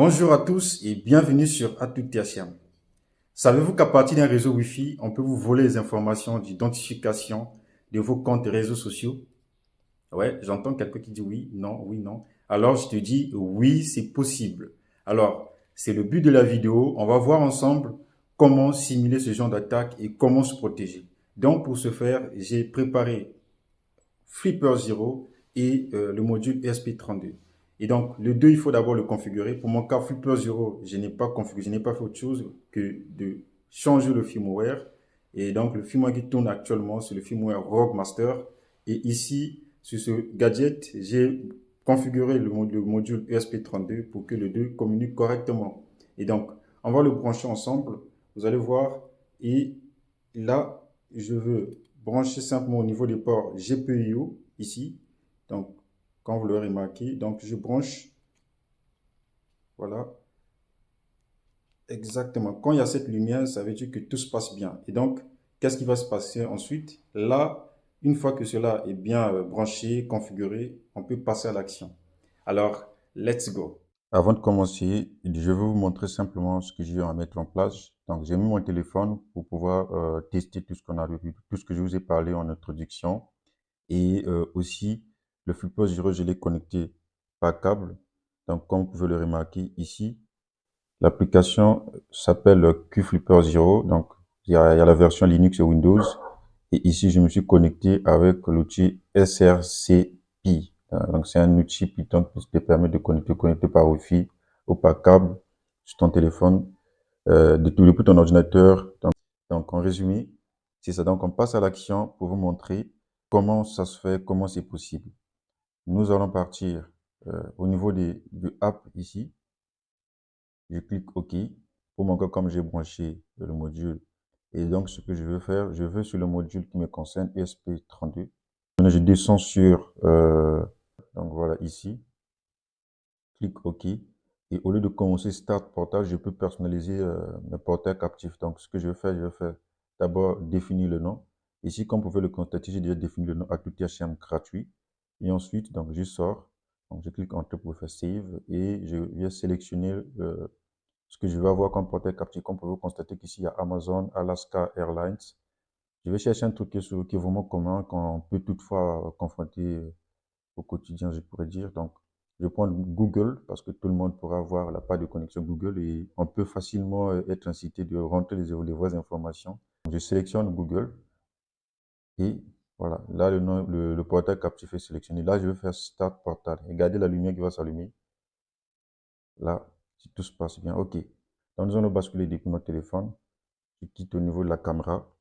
Bonjour à tous et bienvenue sur ATUTHM. Savez-vous qu'à partir d'un réseau Wi-Fi, on peut vous voler les informations d'identification de vos comptes et réseaux sociaux? Ouais, j'entends quelqu'un qui dit oui, non, oui, non. Alors je te dis oui, c'est possible. Alors, c'est le but de la vidéo. On va voir ensemble comment simuler ce genre d'attaque et comment se protéger. Donc pour ce faire, j'ai préparé Flipper Zero et le module ESP32. Et donc, le 2, il faut d'abord le configurer. Pour mon cas, Flipper Zero, je n'ai pas configuré, je n'ai pas fait autre chose que de changer le firmware. Et donc, le firmware qui tourne actuellement, c'est le firmware Rogue Master. Et ici, sur ce gadget, j'ai configuré le module ESP32 pour que le 2 communique correctement. Et donc, on va le brancher ensemble. Vous allez voir. Et là, je veux brancher simplement au niveau des ports GPIO ici. Donc, quand vous l'aurez marqué, donc je branche, voilà, exactement. Quand il y a cette lumière, ça veut dire que tout se passe bien. Et donc, qu'est-ce qui va se passer ensuite? Là, une fois que cela est bien branché, configuré, on peut passer à l'action. Alors, let's go. Avant de commencer, je vais vous montrer simplement ce que j'ai à mettre en place. Donc, j'ai mis mon téléphone pour pouvoir tester tout ce qu'on a vu, tout ce que je vous ai parlé en introduction. Et aussi, le Flipper Zero, je l'ai connecté par câble. Donc, comme vous pouvez le remarquer ici, l'application s'appelle QFlipper Zero. Donc, il y a la version Linux et Windows. Et ici, je me suis connecté avec l'outil SRCPi. Donc, c'est un outil Python qui te permet de connecter par Wi-Fi ou par câble sur ton téléphone, depuis ton ordinateur. Donc, en résumé, c'est ça. Donc, on passe à l'action pour vous montrer comment ça se fait, comment c'est possible. Nous allons partir au niveau du app ici. Je clique OK. Pour mon cas, comme j'ai branché le module. Et donc, ce que je veux faire, je vais sur le module qui me concerne, ESP32. Maintenant, je descends sur, donc voilà, ici. Clique OK. Et au lieu de commencer Start Portage, je peux personnaliser mes portails captifs. Donc, ce que je vais faire d'abord définir le nom. Ici, comme vous pouvez le constater, j'ai déjà défini le nom ATUTHM gratuit. Et ensuite, donc, je sors. Donc, je clique Entrée pour faire Save. Et je viens sélectionner ce que je vais avoir comme portail captif. Comme vous pouvez constater qu'ici, il y a Amazon, Alaska Airlines. Je vais chercher un truc qui est vraiment commun, qu'on peut toutefois confronter au quotidien, je pourrais dire. Donc, je prends Google parce que tout le monde pourra avoir la part de connexion Google et on peut facilement être incité de rentrer les vraies informations. Donc, je sélectionne Google et voilà, là le portail captif est sélectionné. Là, je vais faire Start Portal. Regardez la lumière qui va s'allumer. Là, si tout se passe bien, OK. Donc, nous allons basculer depuis notre téléphone. Je quitte au niveau de la caméra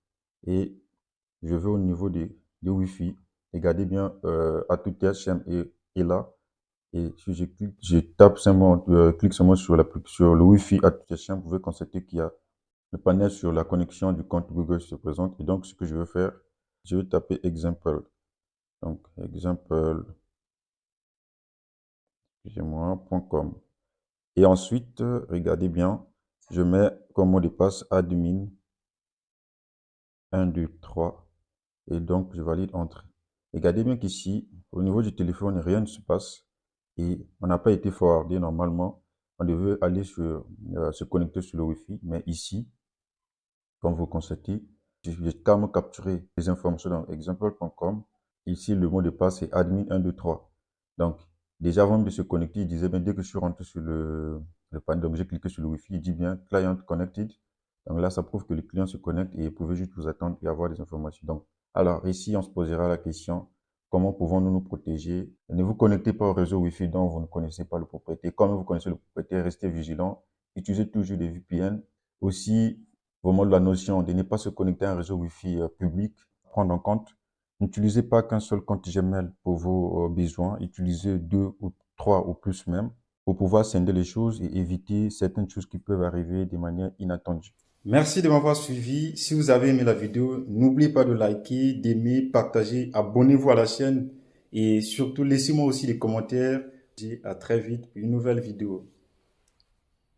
et je vais au niveau des Wi-Fi. Regardez bien, ATUTHM est là. Et si je clique, je tape simplement, clique seulement sur le Wi-Fi ATUTHM, vous pouvez constater qu'il y a le panel sur la connexion du compte Google qui se présente. Et donc, ce que je vais faire, je vais taper example. Donc, example, excusez-moi.com. Et ensuite, regardez bien, je mets comme mot de passe admin 1, 2, 3. Et donc, je valide entrée. Regardez bien qu'ici, au niveau du téléphone, rien ne se passe. Et on n'a pas été forwardé normalement. On devait aller se connecter sur le Wi-Fi. Mais ici, comme vous constatez, j'ai carrément capturé les informations dans example.com. Ici, le mot de passe est admin 1, 2, 3. Donc, déjà avant de se connecter, il disait bien, dès que je suis rentré sur le panel, donc j'ai cliqué sur le Wi-Fi, il dit bien client connected. Donc là, ça prouve que le client se connecte et vous pouvez juste vous attendre et avoir des informations. Donc, alors ici, on se posera la question, comment pouvons-nous nous protéger? Ne vous connectez pas au réseau Wi-Fi dont vous ne connaissez pas le propriétaire. Comme vous connaissez le propriétaire, restez vigilant. Utilisez toujours des VPN. Aussi, vraiment la notion de ne pas se connecter à un réseau Wi-Fi public, prendre en compte. N'utilisez pas qu'un seul compte Gmail pour vos besoins. Utilisez 2 ou 3 ou plus même pour pouvoir scinder les choses et éviter certaines choses qui peuvent arriver de manière inattendue. Merci de m'avoir suivi. Si vous avez aimé la vidéo, n'oubliez pas de liker, d'aimer, partager, abonnez-vous à la chaîne et surtout laissez-moi aussi des commentaires. Je vous dis à très vite pour une nouvelle vidéo.